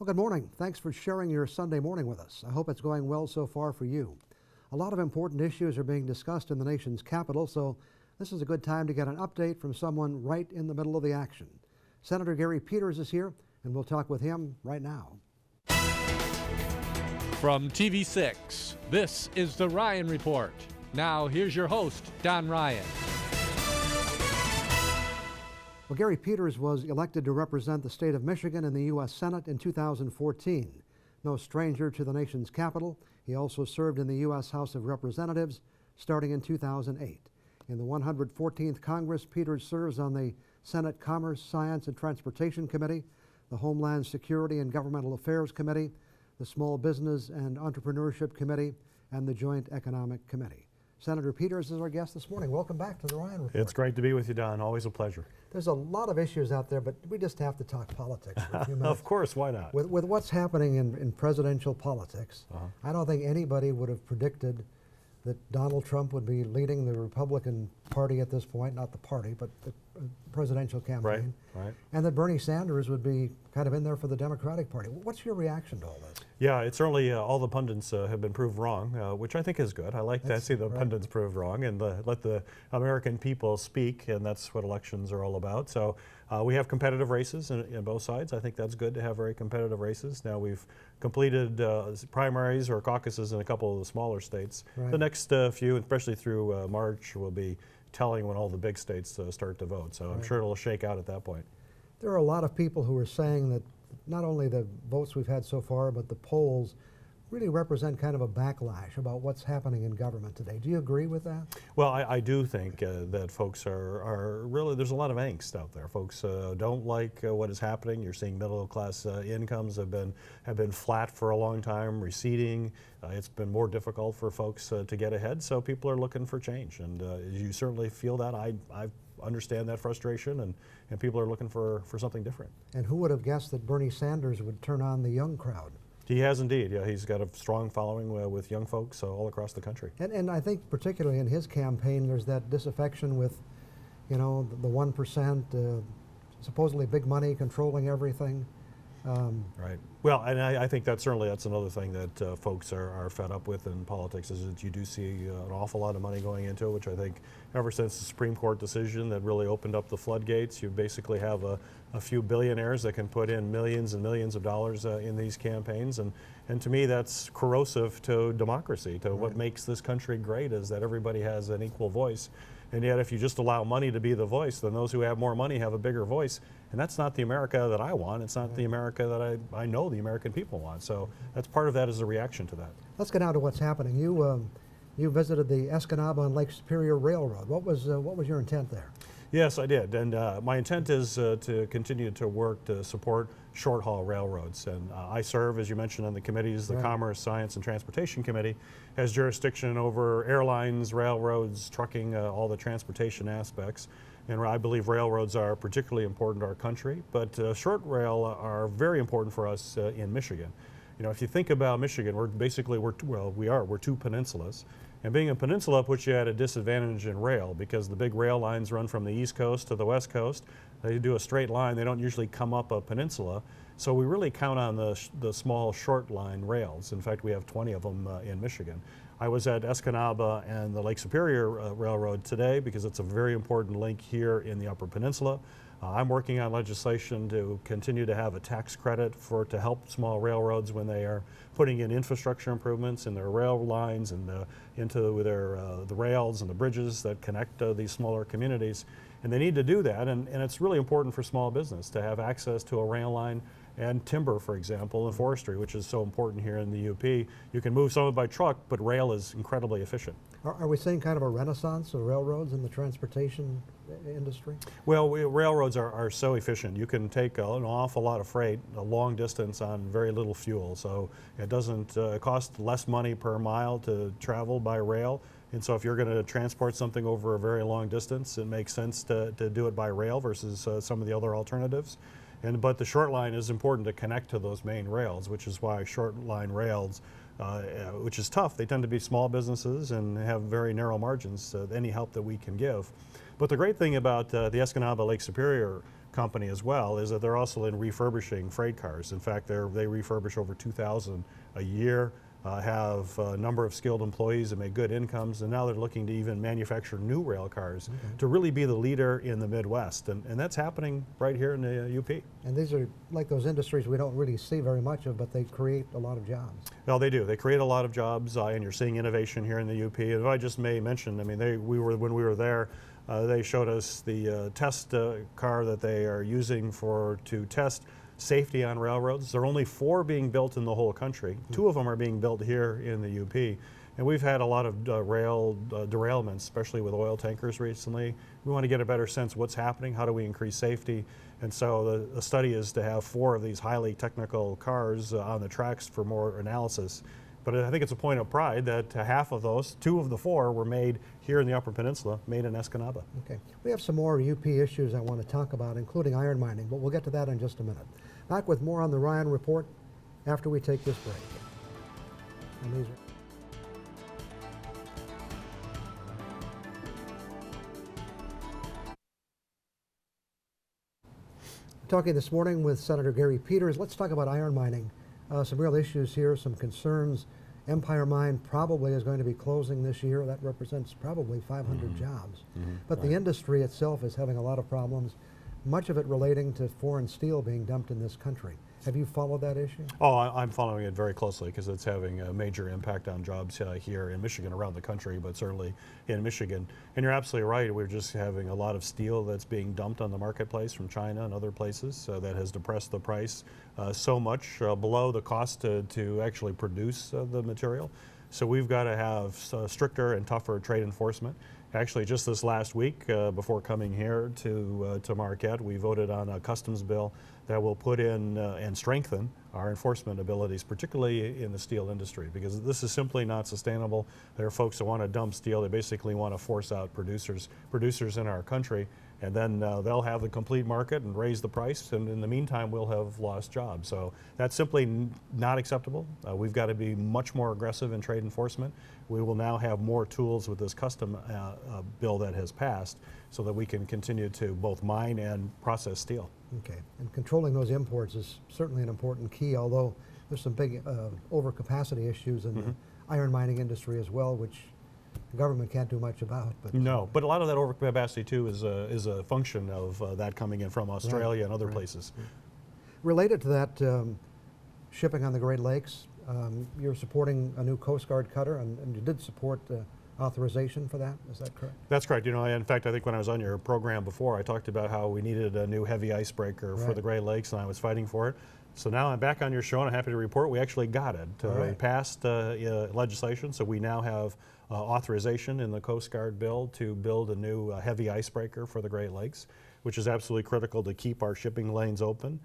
Well, good morning. Thanks for sharing your Sunday morning with us. I hope it's going well so far for you. A lot of important issues are being discussed in the nation's capital, so this is a good time to get an update from someone right in the middle of the action. Senator Gary Peters is here, and we'll talk with him right now. From TV6, this is The Ryan Report. Now, here's your host, Don Ryan. Well, Gary Peters was elected to represent the state of Michigan in the U.S. Senate in 2014. No stranger to the nation's capital, he also served in the U.S. House of Representatives starting in 2008. In the 114th Congress, Peters serves on the Senate Commerce, Science, and Transportation Committee, the Homeland Security and Governmental Affairs Committee, the Small Business and Entrepreneurship Committee, and the Joint Economic Committee. Senator Peters is our guest this morning. Welcome back to the Ryan Report. It's great to be with you, Don. Always a pleasure. There's a lot of issues out there, but we just have to talk politics for a few minutes. Of course, why not? With what's happening in presidential politics, I don't think anybody would have predicted that Donald Trump would be leading the Republican Party at this point, not the party, but the presidential campaign. Right. And that Bernie Sanders would be kind of in there for the Democratic Party. What's your reaction to all this? Yeah, it's certainly all the pundits have been proved wrong, which I think is good. I like to see the pundits proved wrong and let the American people speak, and that's what elections are all about. So we have competitive races in both sides. I think that's good to have very competitive races. Now we've completed primaries or caucuses in a couple of the smaller states. Right. The next few, especially through March, will be telling when all the big states start to vote. So I'm sure it'll shake out at that point. There are a lot of people who are saying that not only the votes we've had so far, but the polls really represent kind of a backlash about what's happening in government today. Do you agree with that? Well, I do think that folks are really, there's a lot of angst out there. Folks don't like what is happening. You're seeing middle class incomes have been flat for a long time, receding. It's been more difficult for folks to get ahead, so people are looking for change. And you certainly feel that. I understand that frustration, and people are looking for something different. And who would have guessed that Bernie Sanders would turn on the young crowd? He has indeed. Yeah, he's got a strong following with young folks all across the country. And I think particularly in his campaign, there's that disaffection with, you know, the 1%, supposedly big money controlling everything. Right. Well, and I think that's another thing that folks are fed up with in politics, is that you do see an awful lot of money going into it, which I think ever since the Supreme Court decision that really opened up the floodgates, you basically have a few billionaires that can put in millions and millions of dollars in these campaigns. And to me, that's corrosive to democracy, to what makes this country great, is that everybody has an equal voice. And yet if you just allow money to be the voice, then those who have more money have a bigger voice. And that's not the America that I want. It's not the America that I know the American people want. So that's part of that, is a reaction to that. Let's get down to what's happening. You visited the Escanaba and Lake Superior Railroad. What was your intent there? Yes, I did. And my intent is to continue to work to support short-haul railroads. And I serve, as you mentioned, on the committees. The Commerce, Science, and Transportation Committee has jurisdiction over airlines, railroads, trucking, all the transportation aspects. And I believe railroads are particularly important to our country, but short rail are very important for us in Michigan. You know, if you think about Michigan, we're two peninsulas. And being a peninsula puts you at a disadvantage in rail, because the big rail lines run from the East Coast to the West Coast. They do a straight line. They don't usually come up a peninsula. So we really count on the small short line rails. In fact, we have 20 of them in Michigan. I was at Escanaba and the Lake Superior Railroad today because it's a very important link here in the Upper Peninsula. I'm working on legislation to continue to have a tax credit to help small railroads when they are putting in infrastructure improvements in their rail lines and into the rails and the bridges that connect these smaller communities. And they need to do that, and it's really important for small business to have access to a rail line and timber, for example, and forestry, which is so important here in the UP. You can move some of it by truck, but rail is incredibly efficient. Are we seeing kind of a renaissance of railroads in the transportation industry? Well, railroads are so efficient. You can take an awful lot of freight a long distance on very little fuel. So it doesn't cost less money per mile to travel by rail. And so if you're going to transport something over a very long distance, it makes sense to do it by rail versus some of the other alternatives. But the short line is important to connect to those main rails, which is why short line rails, which is tough, they tend to be small businesses and have very narrow margins, any help that we can give. But the great thing about the Escanaba Lake Superior company as well is that they're also in refurbishing freight cars. In fact, they refurbish over 2,000 a year, have a number of skilled employees that make good incomes, and now they're looking to even manufacture new rail cars to really be the leader in the Midwest. And that's happening right here in the UP. And these are like those industries we don't really see very much of, but they create a lot of jobs. Well, they do. They create a lot of jobs, and you're seeing innovation here in the UP. And if I just may mention, I mean, when we were there, they showed us the test car that they are using to test safety on railroads. There are only 4 being built in the whole country. 2 of them are being built here in the UP. And we've had a lot of rail derailments, especially with oil tankers recently. We want to get a better sense of what's happening, how do we increase safety. And so the study is to have 4 of these highly technical cars on the tracks for more analysis. But I think it's a point of pride that half of those, 2 of the 4, were made here in the Upper Peninsula, made in Escanaba. Okay. We have some more UP issues I want to talk about, including iron mining, but we'll get to that in just a minute. Back with more on the Ryan Report after we take this break. And these Talking this morning with Senator Gary Peters. Let's talk about iron mining. Some real issues here, some concerns. Empire Mine probably is going to be closing this year. That represents probably 500 jobs. But the industry itself is having a lot of problems, much of it relating to foreign steel being dumped in this country. Have you followed that issue? Oh, I'm following it very closely because it's having a major impact on jobs here in Michigan, around the country, but certainly in Michigan. And you're absolutely right. We're just having a lot of steel that's being dumped on the marketplace from China and other places that has depressed the price so much below the cost to actually produce the material. So we've got to have stricter and tougher trade enforcement. Actually, just this last week, before coming here to Marquette, we voted on a customs bill that will put in and strengthen our enforcement abilities, particularly in the steel industry, because this is simply not sustainable. There are folks that want to dump steel. They basically want to force out producers in our country, and then they'll have the complete market and raise the price, and in the meantime, we'll have lost jobs. So that's simply not acceptable. We've got to be much more aggressive in trade enforcement. We will now have more tools with this custom bill that has passed so that we can continue to both mine and process steel. Okay, and controlling those imports is certainly an important key, although there's some big overcapacity issues in the iron mining industry as well, which the government can't do much about. But no, but a lot of that overcapacity too is a function of that coming in from Australia and other places. Related to that, shipping on the Great Lakes, you're supporting a new Coast Guard cutter, and you did support authorization for that, is that correct? That's correct. You know, in fact, I think when I was on your program before, I talked about how we needed a new heavy icebreaker for the Great Lakes, and I was fighting for it. So now I'm back on your show, and I'm happy to report we actually got it. We passed legislation, so we now have authorization in the Coast Guard bill to build a new heavy icebreaker for the Great Lakes, which is absolutely critical to keep our shipping lanes open.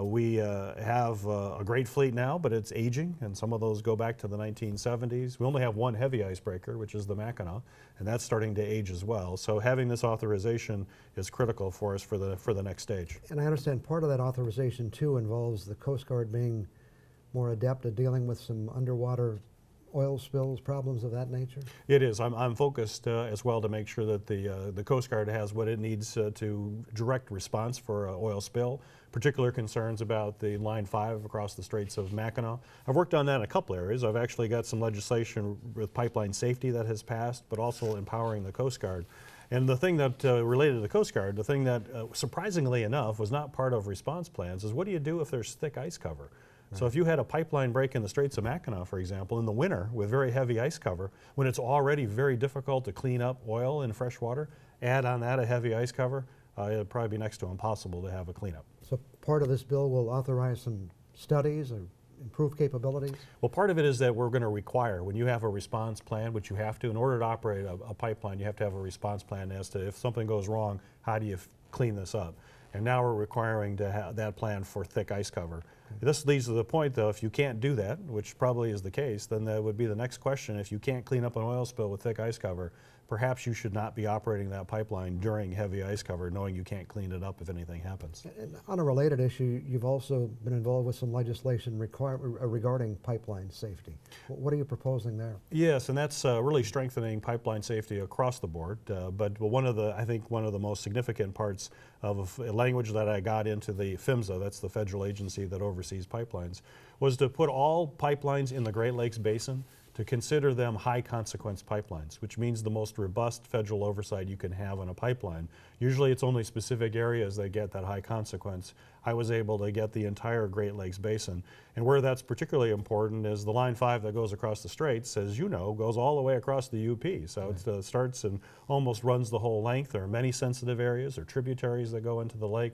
We have a great fleet now, but it's aging, and some of those go back to the 1970s. We only have one heavy icebreaker, which is the Mackinac, and that's starting to age as well. So having this authorization is critical for us for the next stage. And I understand part of that authorization too involves the Coast Guard being more adept at dealing with some underwater oil spills, problems of that nature? It is. I'm focused as well to make sure that the Coast Guard has what it needs to direct response for oil spill. Particular concerns about the Line 5 across the Straits of Mackinac. I've worked on that in a couple areas. I've actually got some legislation with pipeline safety that has passed, but also empowering the Coast Guard. And the thing that related to the Coast Guard, the thing that surprisingly enough was not part of response plans is what do you do if there's thick ice cover? So if you had a pipeline break in the Straits of Mackinac, for example, in the winter with very heavy ice cover, when it's already very difficult to clean up oil in fresh water, add on that a heavy ice cover, it'd probably be next to impossible to have a cleanup. So part of this bill will authorize some studies or improve capabilities? Well, part of it is that we're going to require, when you have a response plan, which you have to, in order to operate a pipeline, you have to have a response plan as to if something goes wrong, how do you clean this up? And now we're requiring to have that plan for thick ice cover. This leads to the point, though, if you can't do that, which probably is the case, then that would be the next question. If you can't clean up an oil spill with thick ice cover, perhaps you should not be operating that pipeline during heavy ice cover, knowing you can't clean it up if anything happens. And on a related issue, you've also been involved with some legislation regarding pipeline safety. What are you proposing there? Yes, and that's really strengthening pipeline safety across the board. But I think one of the most significant parts of a language that I got into the PHMSA, that's the federal agency that oversees pipelines, was to put all pipelines in the Great Lakes Basin to consider them high consequence pipelines, which means the most robust federal oversight you can have on a pipeline. Usually it's only specific areas that get that high consequence. I was able to get the entire Great Lakes Basin. And where that's particularly important is the Line 5 that goes across the straits, as you know, goes all the way across the UP. So it starts and almost runs the whole length. There are many sensitive areas or tributaries that go into the lake.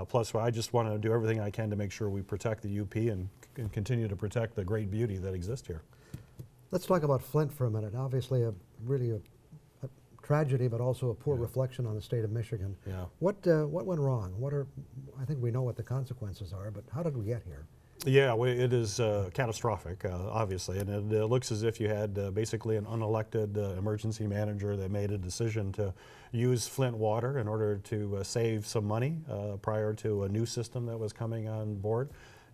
Plus, I just want to do everything I can to make sure we protect the UP and continue to protect the great beauty that exists here. Let's talk about Flint for a minute. Obviously, really a tragedy, but also a poor reflection on the state of Michigan. Yeah. What went wrong? I think we know what the consequences are, but how did we get here? Yeah, well, it is catastrophic, obviously, and it looks as if you had basically an unelected emergency manager that made a decision to use Flint water in order to save some money prior to a new system that was coming on board.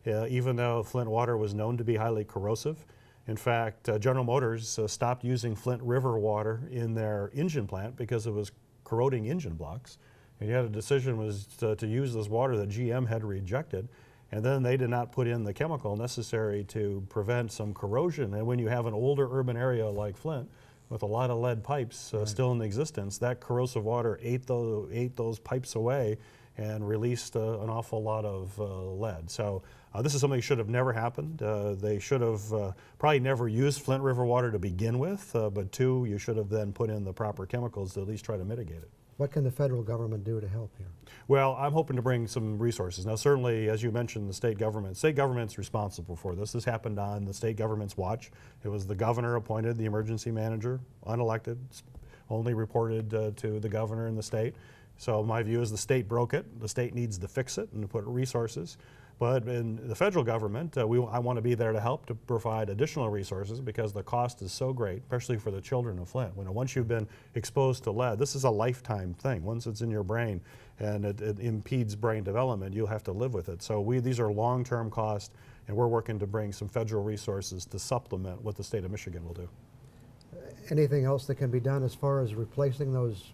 Even though Flint water was known to be highly corrosive. In fact, General Motors stopped using Flint River water in their engine plant because it was corroding engine blocks. And yet a decision was to use this water that GM had rejected. And then they did not put in the chemical necessary to prevent some corrosion. And when you have an older urban area like Flint with a lot of lead pipes still in existence, that corrosive water ate those pipes away and released an awful lot of lead. So this is something that should have never happened. They should have probably never used Flint River water to begin with, but two, you should have then put in the proper chemicals to at least try to mitigate it. What can the federal government do to help here? Well, I'm hoping to bring some resources. Now, certainly, as you mentioned, the state government's responsible for this. This happened on the state government's watch. It was the governor appointed the emergency manager, unelected, only reported to the governor in the state. So my view is the state broke it. The state needs to fix it and to put resources. But in the federal government, I want to be there to help to provide additional resources because the cost is so great, especially for the children of Flint. Once you've been exposed to lead, this is a lifetime thing. Once it's in your brain and it impedes brain development, you'll have to live with it. So these are long-term costs, and we're working to bring some federal resources to supplement what the state of Michigan will do. Anything else that can be done as far as replacing those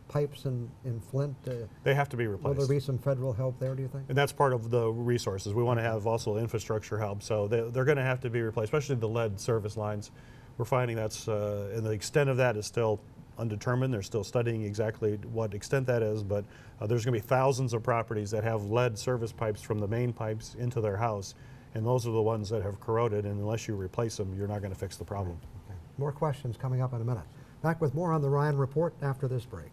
pipes in Flint? They have to be replaced. Will there be some federal help there, do you think? And that's part of the resources. We want to have also infrastructure help. So they're going to have to be replaced, especially the lead service lines. We're finding and the extent of that is still undetermined. They're still studying exactly what extent that is, but there's going to be thousands of properties that have lead service pipes from the main pipes into their house, and those are the ones that have corroded, and unless you replace them, you're not going to fix the problem. Okay. More questions coming up in a minute. Back with more on the Ryan Report after this break.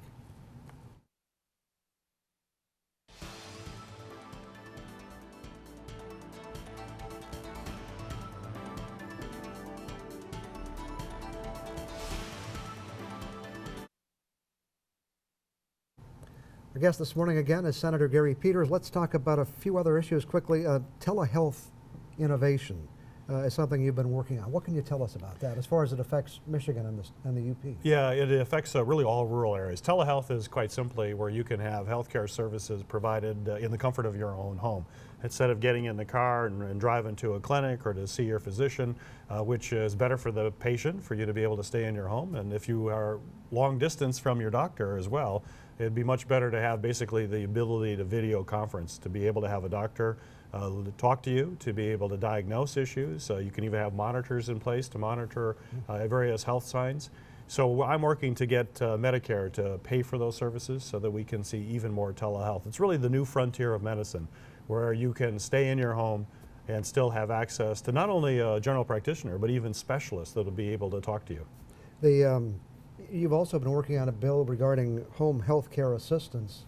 Our guest this morning again is Senator Gary Peters. Let's talk about a few other issues quickly. Telehealth innovation is something you've been working on. What can you tell us about that as far as it affects Michigan and the UP? Yeah, it affects really all rural areas. Telehealth is quite simply where you can have healthcare services provided in the comfort of your own home. Instead of getting in the car and driving to a clinic or to see your physician, which is better for the patient, for you to be able to stay in your home. And if you are long distance from your doctor as well, it'd be much better to have basically the ability to video conference, to be able to have a doctor talk to you, to be able to diagnose issues. You can even have monitors in place to monitor various health signs. So I'm working to get Medicare to pay for those services so that we can see even more telehealth. It's really the new frontier of medicine, where you can stay in your home and still have access to not only a general practitioner, but even specialists that will be able to talk to you. You've also been working on a bill regarding home health care assistance,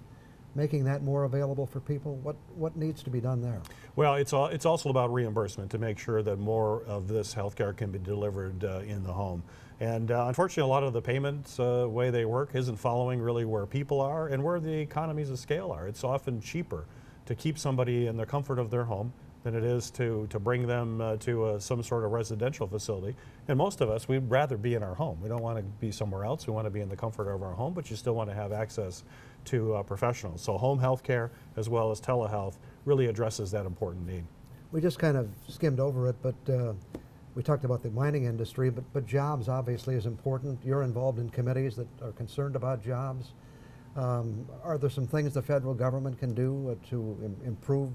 making that more available for people. What needs to be done there? Well, it's also about reimbursement to make sure that more of this health care can be delivered in the home. And unfortunately, a lot of the payments way they work isn't following really where people are and where the economies of scale are. It's often cheaper to keep somebody in the comfort of their home than it is to bring them to some sort of residential facility. And most of us, we'd rather be in our home. We don't want to be somewhere else. We want to be in the comfort of our home, but you still want to have access to professionals. So home health care as well as telehealth really addresses that important need. We just kind of skimmed over it, but we talked about the mining industry, but jobs obviously is important. You're involved in committees that are concerned about jobs. Are there some things the federal government can do to improve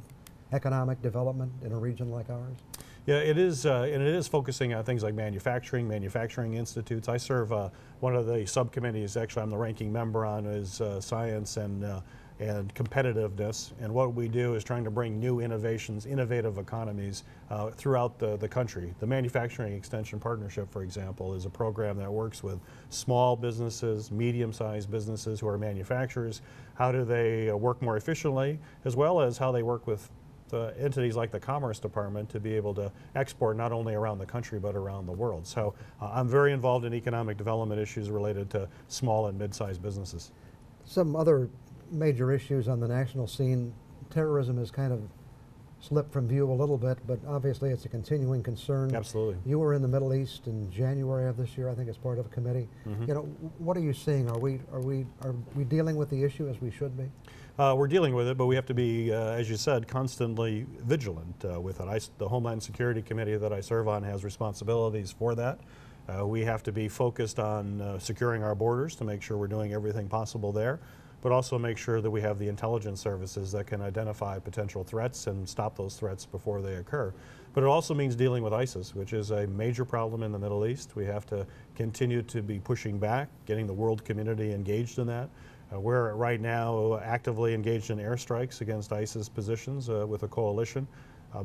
economic development in a region like ours? Yeah, it is, and it is focusing on things like manufacturing institutes. I serve one of the subcommittees, actually I'm the ranking member on, is science and competitiveness. And what we do is trying to bring new innovations, innovative economies throughout the country. The Manufacturing Extension Partnership, for example, is a program that works with small businesses, medium-sized businesses who are manufacturers. How do they work more efficiently, as well as how they work with entities like the Commerce Department to be able to export not only around the country but around the world. So I'm very involved in economic development issues related to small and mid-sized businesses. Some other major issues on the national scene, terrorism has kind of slipped from view a little bit, but obviously it's a continuing concern. Absolutely. You were in the Middle East in January of this year, I think, as part of a committee. You know, what are you seeing? Are we dealing with the issue as we should be? We're dealing with it, but we have to be, as you said, constantly vigilant with it. The Homeland Security Committee that I serve on has responsibilities for that. We have to be focused on securing our borders to make sure we're doing everything possible there, but also make sure that we have the intelligence services that can identify potential threats and stop those threats before they occur. But it also means dealing with ISIS, which is a major problem in the Middle East. We have to continue to be pushing back, getting the world community engaged in that. We're right now actively engaged in airstrikes against ISIS positions with a coalition,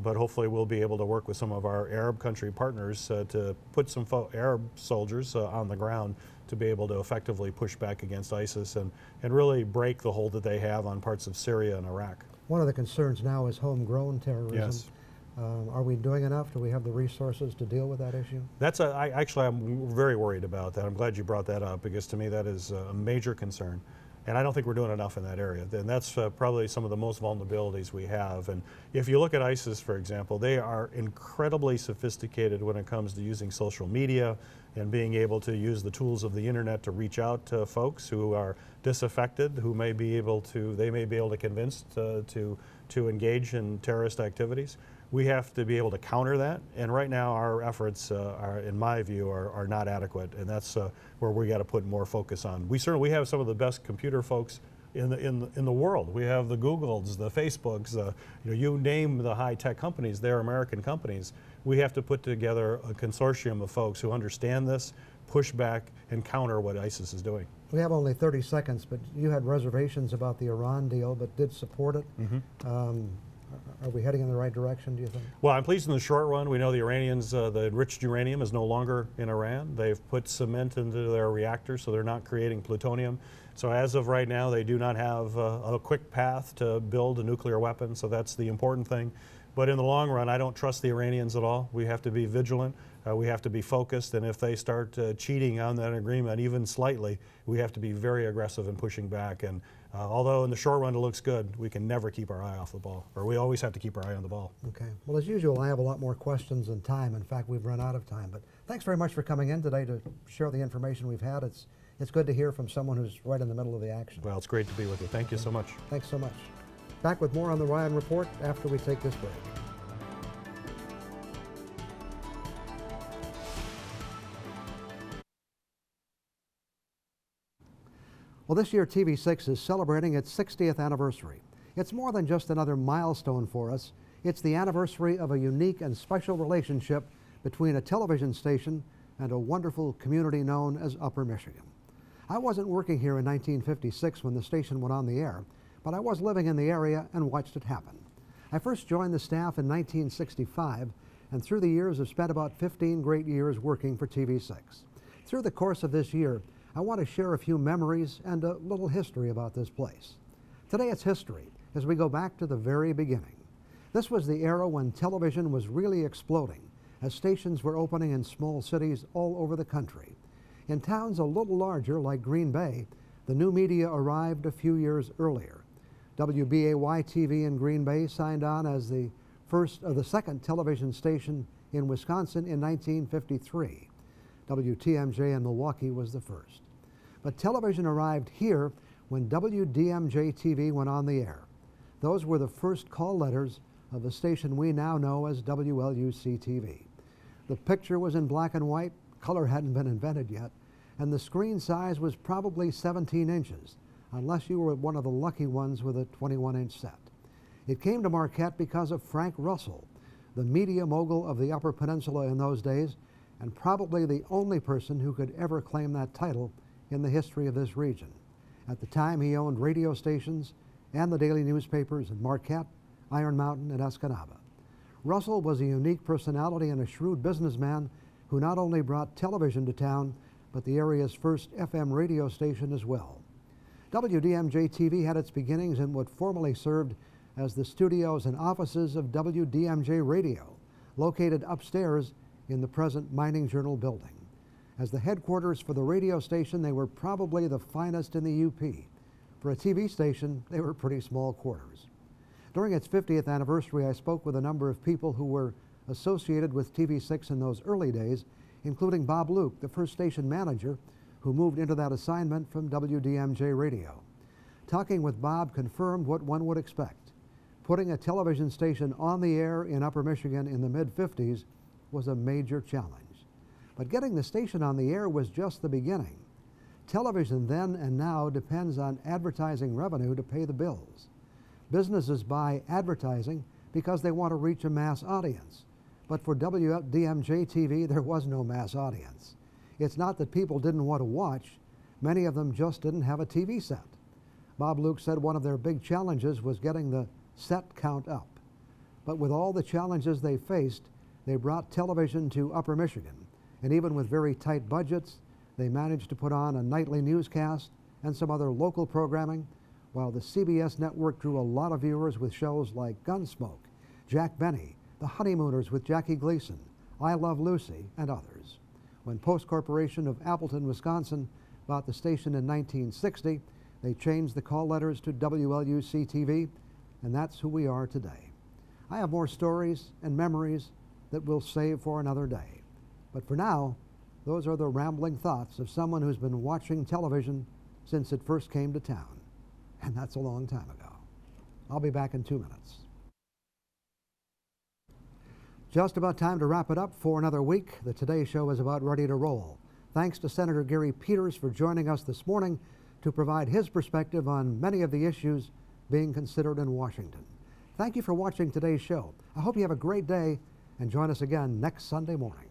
but hopefully we'll be able to work with some of our Arab country partners to put some Arab soldiers on the ground to be able to effectively push back against ISIS and really break the hold that they have on parts of Syria and Iraq. One of the concerns now is homegrown terrorism. Yes. Are we doing enough? Do we have the resources to deal with that issue? Actually, I'm very worried about that. I'm glad you brought that up because to me that is a major concern. And I don't think we're doing enough in that area. And that's probably some of the most vulnerabilities we have. And if you look at ISIS, for example, they are incredibly sophisticated when it comes to using social media and being able to use the tools of the internet to reach out to folks who are disaffected, who may be able to, they may be able to convince to engage in terrorist activities. We have to be able to counter that, and right now our efforts, in my view, are not adequate, and that's where we got to put more focus on. We have some of the best computer folks in the world. We have the Googles, the Facebooks, you name the high-tech companies. They're American companies. We have to put together a consortium of folks who understand this, push back, and counter what ISIS is doing. We have only 30 seconds, but you had reservations about the Iran deal, but did support it. Are we heading in the right direction, do you think? Well, I'm pleased in the short run. We know the Iranians, the enriched uranium is no longer in Iran. They've put cement into their reactors, so they're not creating plutonium. So as of right now, they do not have a quick path to build a nuclear weapon, so that's the important thing. But in the long run, I don't trust the Iranians at all. We have to be vigilant. We have to be focused, and if they start cheating on that agreement even slightly, we have to be very aggressive in pushing back. And although in the short run it looks good, we can never keep our eye off the ball, or we always have to keep our eye on the ball. Okay. Well, as usual, I have a lot more questions than time. In fact, we've run out of time. But thanks very much for coming in today to share the information we've had. It's good to hear from someone who's right in the middle of the action. Well, it's great to be with you. Thank you so much. Thanks so much. Back with more on the Ryan Report after we take this break. Well, this year TV6 is celebrating its 60th anniversary. It's more than just another milestone for us. It's the anniversary of a unique and special relationship between a television station and a wonderful community known as Upper Michigan. I wasn't working here in 1956 when the station went on the air, but I was living in the area and watched it happen. I first joined the staff in 1965, and through the years have spent about 15 great years working for TV6. Through the course of this year, I want to share a few memories and a little history about this place. Today it's history as we go back to the very beginning. This was the era when television was really exploding as stations were opening in small cities all over the country. In towns a little larger like Green Bay, the new media arrived a few years earlier. WBAY-TV in Green Bay signed on as the the second television station in Wisconsin in 1953. WTMJ in Milwaukee was the first. But television arrived here when WDMJ-TV went on the air. Those were the first call letters of the station we now know as WLUC-TV. The picture was in black and white, color hadn't been invented yet, and the screen size was probably 17 inches, unless you were one of the lucky ones with a 21-inch set. It came to Marquette because of Frank Russell, the media mogul of the Upper Peninsula in those days, and probably the only person who could ever claim that title in the history of this region. At the time, he owned radio stations and the daily newspapers in Marquette, Iron Mountain, and Escanaba. Russell was a unique personality and a shrewd businessman who not only brought television to town, but the area's first FM radio station as well. WDMJ-TV had its beginnings in what formerly served as the studios and offices of WDMJ Radio, located upstairs in the present Mining Journal building. As the headquarters for the radio station, they were probably the finest in the UP. For a TV station, they were pretty small quarters. During its 50th anniversary, I spoke with a number of people who were associated with TV6 in those early days, including Bob Luke, the first station manager, who moved into that assignment from WDMJ Radio. Talking with Bob confirmed what one would expect. Putting a television station on the air in Upper Michigan in the mid-50s was a major challenge. But getting the station on the air was just the beginning. Television then and now depends on advertising revenue to pay the bills. Businesses buy advertising because they want to reach a mass audience. But for WDMJ-TV, there was no mass audience. It's not that people didn't want to watch. Many of them just didn't have a TV set. Bob Luke said one of their big challenges was getting the set count up. But with all the challenges they faced, they brought television to Upper Michigan. And even with very tight budgets, they managed to put on a nightly newscast and some other local programming, while the CBS network drew a lot of viewers with shows like Gunsmoke, Jack Benny, The Honeymooners with Jackie Gleason, I Love Lucy, and others. When Post Corporation of Appleton, Wisconsin bought the station in 1960, they changed the call letters to WLUC-TV, and that's who we are today. I have more stories and memories that we'll save for another day. But for now, those are the rambling thoughts of someone who's been watching television since it first came to town. And that's a long time ago. I'll be back in 2 minutes. Just about time to wrap it up for another week. The Today Show is about ready to roll. Thanks to Senator Gary Peters for joining us this morning to provide his perspective on many of the issues being considered in Washington. Thank you for watching today's show. I hope you have a great day and join us again next Sunday morning.